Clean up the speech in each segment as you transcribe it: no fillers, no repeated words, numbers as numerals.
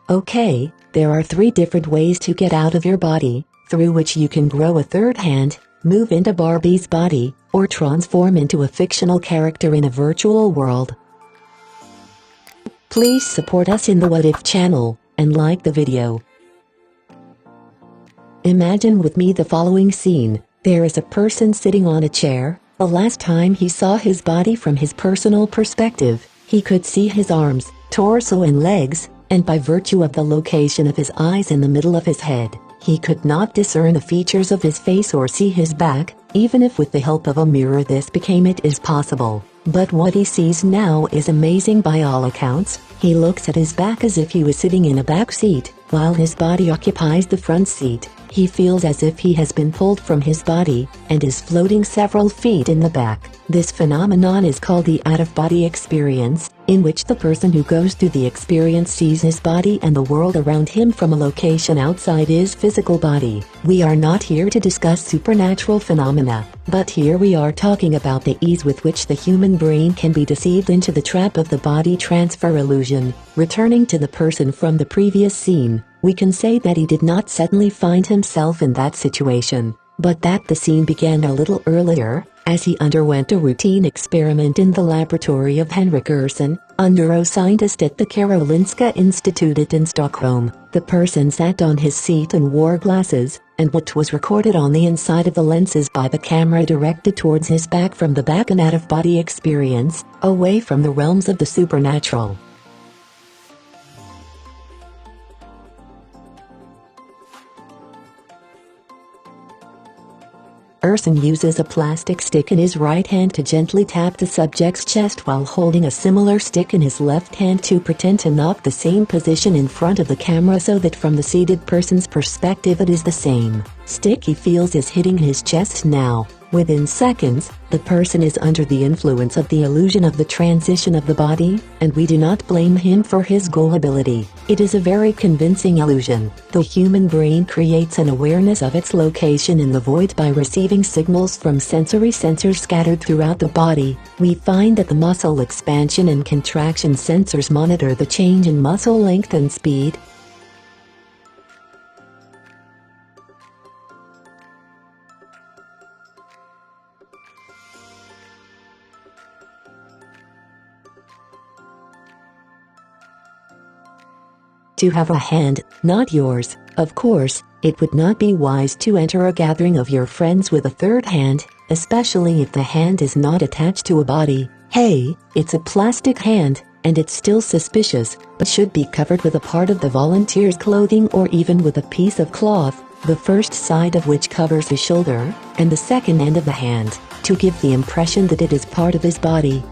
Okay, there are 3 different ways to get out of your body, through which you can grow a third hand, move into Barbie's body, or transform into a fictional character in a virtual world. Please support us in the What If channel, and like the video. Imagine with me the following scene. There is a person sitting on a chair. The last time he saw his body from his personal perspective, he could see his arms, torso and legs, and by virtue of the location of his eyes in the middle of his head, he could not discern the features of his face or see his back, even if with the help of a mirror this became it is possible. But what he sees now is amazing by all accounts. He looks at his back as if he was sitting in a back seat, while his body occupies the front seat. He feels as if he has been pulled from his body, and is floating several feet in the back. This phenomenon is called the out-of-body experience, in which the person who goes through the experience sees his body and the world around him from a location outside his physical body. We are not here to discuss supernatural phenomena, but here we are talking about the ease with which the human brain can be deceived into the trap of the body transfer illusion. Returning to the person from the previous scene, we can say that he did not suddenly find himself in that situation, but that the scene began a little earlier, as he underwent a routine experiment in the laboratory of Henrik Ursson, a neuroscientist at the Karolinska Institutet in Stockholm. The person sat on his seat and wore glasses, and what was recorded on the inside of the lenses by the camera directed towards his back from the back and out-of-body experience, away from the realms of the supernatural. Ursson uses a plastic stick in his right hand to gently tap the subject's chest while holding a similar stick in his left hand to pretend to knock the same position in front of the camera so that from the seated person's perspective it is the same stick he feels is hitting his chest now. Within seconds, the person is under the influence of the illusion of the transition of the body, and we do not blame him for his gullibility. It is a very convincing illusion. The human brain creates an awareness of its location in the void by receiving signals from sensory sensors scattered throughout the body. We find that the muscle expansion and contraction sensors monitor the change in muscle length and speed. To have a hand, not yours. Of course, it would not be wise to enter a gathering of your friends with a third hand, especially if the hand is not attached to a body. Hey, it's a plastic hand, and it's still suspicious, but should be covered with a part of the volunteer's clothing or even with a piece of cloth, the first side of which covers his shoulder, and the second end of the hand, to give the impression that it is part of his body.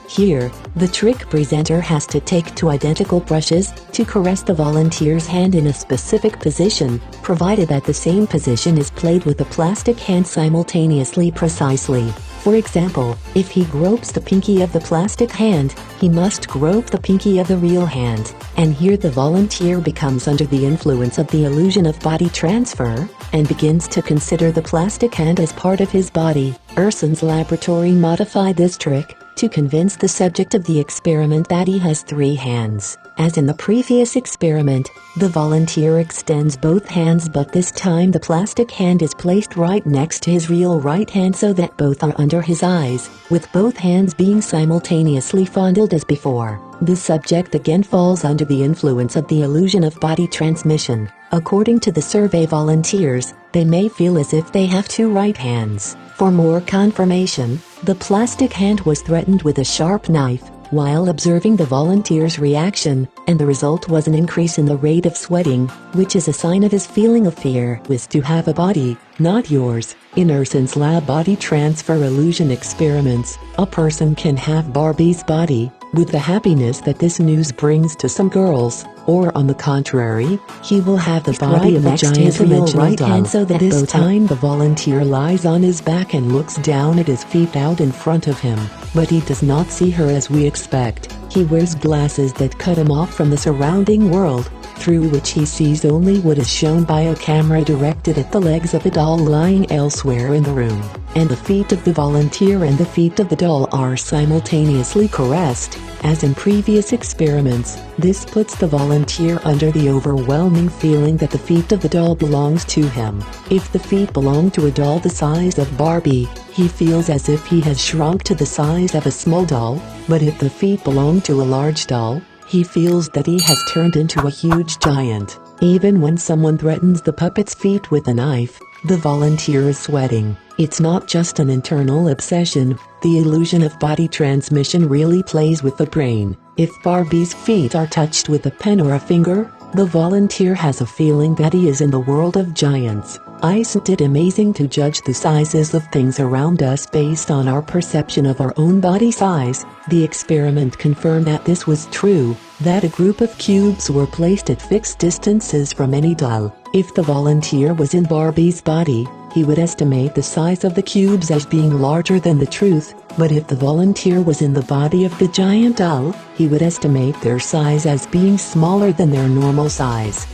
Here, the trick presenter has to take 2 identical brushes to caress the volunteer's hand in a specific position, provided that the same position is played with the plastic hand simultaneously precisely. For example, if he gropes the pinky of the plastic hand, he must grope the pinky of the real hand, and here the volunteer becomes under the influence of the illusion of body transfer, and begins to consider the plastic hand as part of his body. Ursson's laboratory modified this trick to convince the subject of the experiment that he has 3 hands. As in the previous experiment, the volunteer extends both hands, but this time the plastic hand is placed right next to his real right hand so that both are under his eyes, with both hands being simultaneously fondled as before. The subject again falls under the influence of the illusion of body transmission. According to the survey volunteers, they may feel as if they have 2 right hands. For more confirmation, the plastic hand was threatened with a sharp knife, while observing the volunteer's reaction, and the result was an increase in the rate of sweating, which is a sign of his feeling of fear. Was to have a body, not yours. In Ursson's lab body transfer illusion experiments, a person can have Barbie's body, with the happiness that this news brings to some girls, or on the contrary, he will have the body of a giant real right hand so that this time the volunteer lies on his back and looks down at his feet out in front of him, but he does not see her as we expect. He wears glasses that cut him off from the surrounding world. through which he sees only what is shown by a camera directed at the legs of a doll lying elsewhere in the room, and the feet of the volunteer and the feet of the doll are simultaneously caressed. As in previous experiments, this puts the volunteer under the overwhelming feeling that the feet of the doll belongs to him. If the feet belong to a doll the size of Barbie, he feels as if he has shrunk to the size of a small doll, but if the feet belong to a large doll, he feels that he has turned into a huge giant. Even when someone threatens the puppet's feet with a knife, the volunteer is sweating. It's not just an internal obsession, the illusion of body transmission really plays with the brain. If Barbie's feet are touched with a pen or a finger, the volunteer has a feeling that he is in the world of giants. Isn't it amazing to judge the sizes of things around us based on our perception of our own body size? The experiment confirmed that this was true, that a group of cubes were placed at fixed distances from any doll. If the volunteer was in Barbie's body, he would estimate the size of the cubes as being larger than the truth, but if the volunteer was in the body of the giant doll, he would estimate their size as being smaller than their normal size.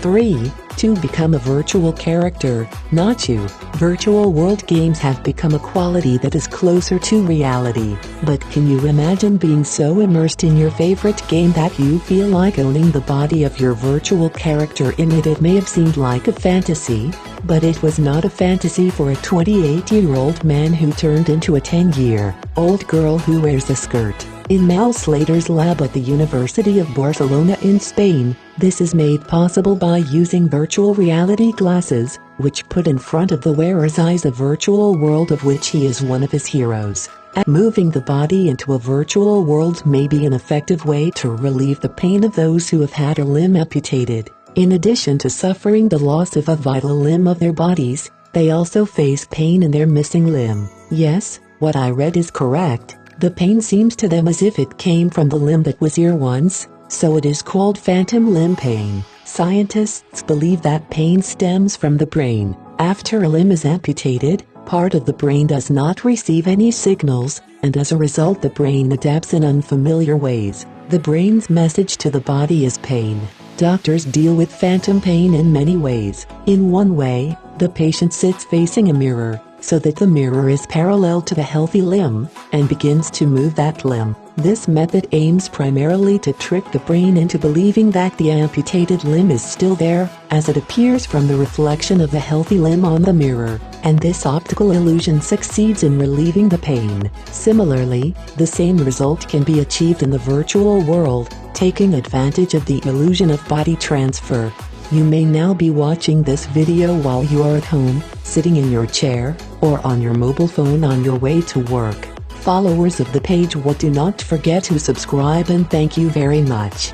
3. To become a virtual character, not you. Virtual world games have become a quality that is closer to reality, but can you imagine being so immersed in your favorite game that you feel like owning the body of your virtual character in it? It may have seemed like a fantasy, but it was not a fantasy for a 28-year-old man who turned into a 10-year-old girl who wears a skirt. In Mal Slater's lab at the University of Barcelona in Spain, this is made possible by using virtual reality glasses, which put in front of the wearer's eyes a virtual world of which he is one of his heroes. Moving the body into a virtual world may be an effective way to relieve the pain of those who have had a limb amputated. In addition to suffering the loss of a vital limb of their bodies, they also face pain in their missing limb. Yes, what I read is correct. The pain seems to them as if it came from the limb that was here once, so it is called phantom limb pain. Scientists believe that pain stems from the brain. After a limb is amputated, part of the brain does not receive any signals, and as a result the brain adapts in unfamiliar ways. The brain's message to the body is pain. Doctors deal with phantom pain in many ways. In one way, the patient sits facing a mirror, so that the mirror is parallel to the healthy limb, and begins to move that limb. This method aims primarily to trick the brain into believing that the amputated limb is still there, as it appears from the reflection of the healthy limb on the mirror, and this optical illusion succeeds in relieving the pain. Similarly, the same result can be achieved in the virtual world, taking advantage of the illusion of body transfer. You may now be watching this video while you are at home, sitting in your chair, or on your mobile phone on your way to work. Followers of the page do not forget to subscribe, and thank you very much.